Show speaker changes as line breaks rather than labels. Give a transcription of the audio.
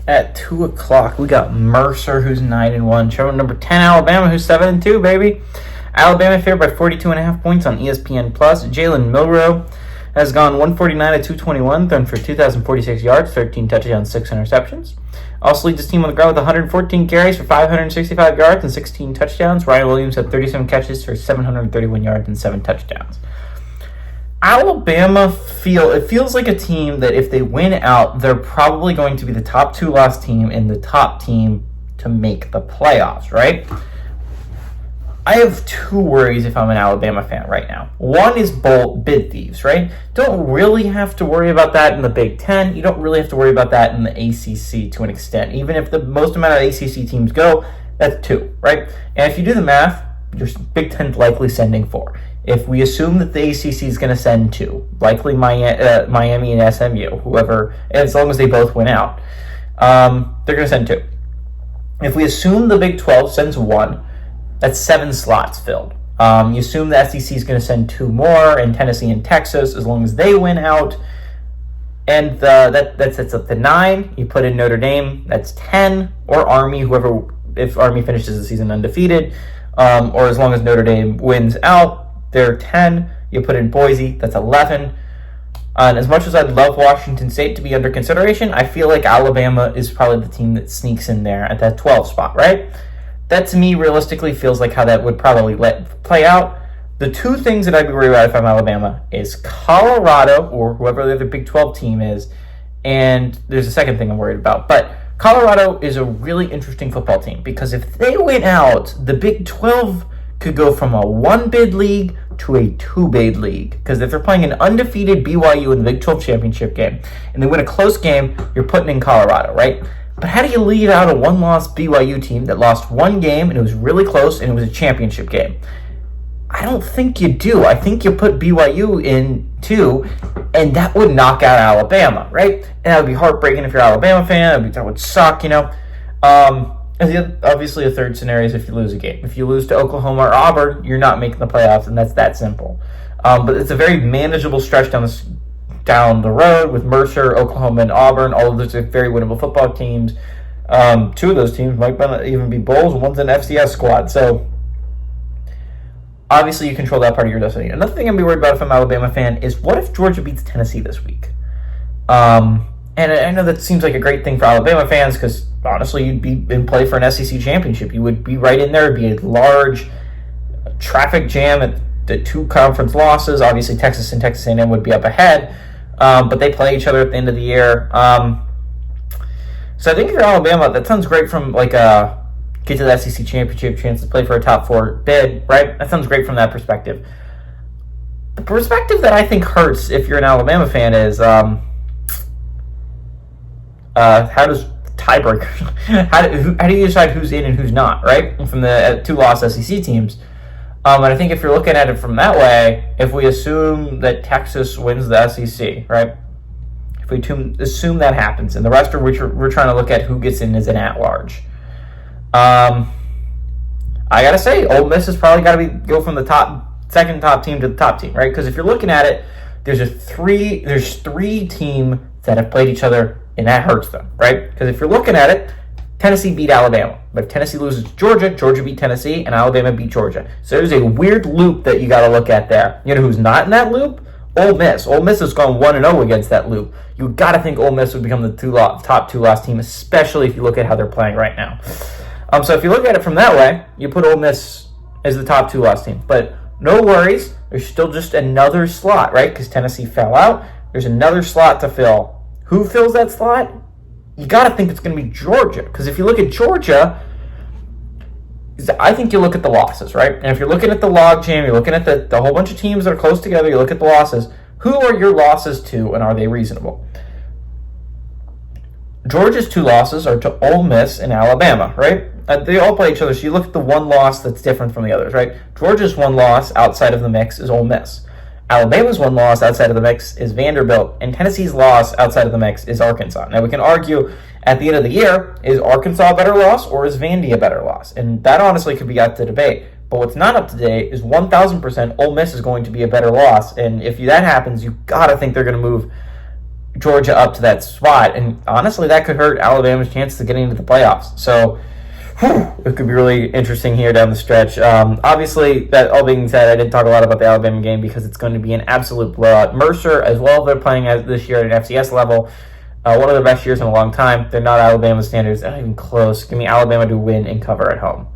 At 2 o'clock, we got Mercer, who's 9-1. Showing number 10, Alabama, who's 7-2, baby. Alabama favored by 42.5 points on ESPN+. Jalen Milroe has gone 149 to 221, thrown for 2,046 yards, 13 touchdowns, 6 interceptions. Also leads his team on the ground with 114 carries for 565 yards and 16 touchdowns. Ryan Williams had 37 catches for 731 yards and 7 touchdowns. Alabama feels like a team that if they win out, they're probably going to be the top 2 loss team and the top team to make the playoffs, right? I have 2 worries if I'm an Alabama fan right now. One is bid thieves, right? Don't really have to worry about that in the Big Ten. You don't really have to worry about that in the ACC to an extent. Even if the most amount of ACC teams go, that's 2, right? And if you do the math, your Big Ten's likely sending 4. If we assume that the ACC is going to send 2, likely Miami and SMU, whoever, as long as they both win out, they're going to send 2. If we assume the Big 12 sends 1, that's 7 slots filled. You assume the SEC is going to send 2 more, and Tennessee and Texas, as long as they win out, and that sets up to 9. You put in Notre Dame, that's 10, or Army, if Army finishes the season undefeated, or as long as Notre Dame wins out, they're 10. You put in Boise, that's 11. And as much as I'd love Washington State to be under consideration, I feel like Alabama is probably the team that sneaks in there at that 12 spot, right? That to me realistically feels like how that would probably play out. The 2 things that I'd be worried about if I'm Alabama is Colorado, or whoever the other Big 12 team is, and there's a second thing I'm worried about. But Colorado is a really interesting football team because if they win out, the Big 12 could go from a 1-bid league to a 2-bid league. Because if they're playing an undefeated BYU in the Big 12 championship game and they win a close game, you're putting in Colorado, right? But how do you leave out a 1-loss BYU team that lost 1 game and it was really close and it was a championship game? I don't think you do. I think you put BYU in 2, and that would knock out Alabama, right? And that would be heartbreaking if you're an Alabama fan. That would suck, you know. Obviously, a third scenario is if you lose a game. If you lose to Oklahoma or Auburn, you're not making the playoffs, and that's that simple. But it's a very manageable stretch down the road with Mercer, Oklahoma, and Auburn. All of those are very winnable football teams. 2 of those teams might even be bowls. One's an FCS squad. So, obviously, you control that part of your destiny. Another thing I'd be worried about if I'm an Alabama fan is what if Georgia beats Tennessee this week? And I know that seems like a great thing for Alabama fans because, honestly, you'd be in play for an SEC championship. You would be right in there. It'd be a large traffic jam at the 2 conference losses. Obviously, Texas and Texas A&M would be up ahead, but they play each other at the end of the year. So I think if you're Alabama, that sounds great from like a get to the SEC championship, chance to play for a top 4 bid, right? That sounds great from that perspective. The perspective that I think hurts if you're an Alabama fan is how does tiebreaker? how do you decide who's in and who's not, right? From the 2-loss SEC teams. And I think if you're looking at it from that way, if we assume that Texas wins the SEC, right? If we assume that happens, and the rest of which we're trying to look at who gets in as an at-large. I gotta say, Ole Miss has probably got to go from the second top team to the top team, right? Because if you're looking at it, there's 3 teams that have played each other, and that hurts them, right? Because if you're looking at it, Tennessee beat Alabama. But if Tennessee loses to Georgia, Georgia beat Tennessee, and Alabama beat Georgia. So there's a weird loop that you got to look at there. You know who's not in that loop? Ole Miss. Ole Miss has gone 1-0 against that loop. You got to think Ole Miss would become the top 2-loss team, especially if you look at how they're playing right now. So if you look at it from that way, you put Ole Miss as the top 2-loss team. But no worries, there's still just another slot, right? Because Tennessee fell out. There's another slot to fill. Who fills that slot? You got to think it's going to be Georgia. Because if you look at Georgia, I think you look at the losses, right? And if you're looking at the log jam, you're looking at the whole bunch of teams that are close together, you look at the losses. Who are your losses to, and are they reasonable? Georgia's 2 losses are to Ole Miss and Alabama, right? They all play each other, so you look at the one loss that's different from the others, right? Georgia's 1 loss outside of the mix is Ole Miss. Alabama's 1 loss outside of the mix is Vanderbilt, and Tennessee's loss outside of the mix is Arkansas. Now, we can argue at the end of the year, is Arkansas a better loss or is Vandy a better loss? And that honestly could be up to debate. But what's not up to date is 1,000% Ole Miss is going to be a better loss. And if that happens, you got to think they're going to move Georgia up to that spot, and honestly, that could hurt Alabama's chances of getting into the playoffs. So, it could be really interesting here down the stretch. Obviously, that all being said, I didn't talk a lot about the Alabama game because it's going to be an absolute blowout. Mercer, as well, they're playing as this year at an FCS level. One of their best years in a long time. They're not Alabama standards, not even close. Give me Alabama to win and cover at home.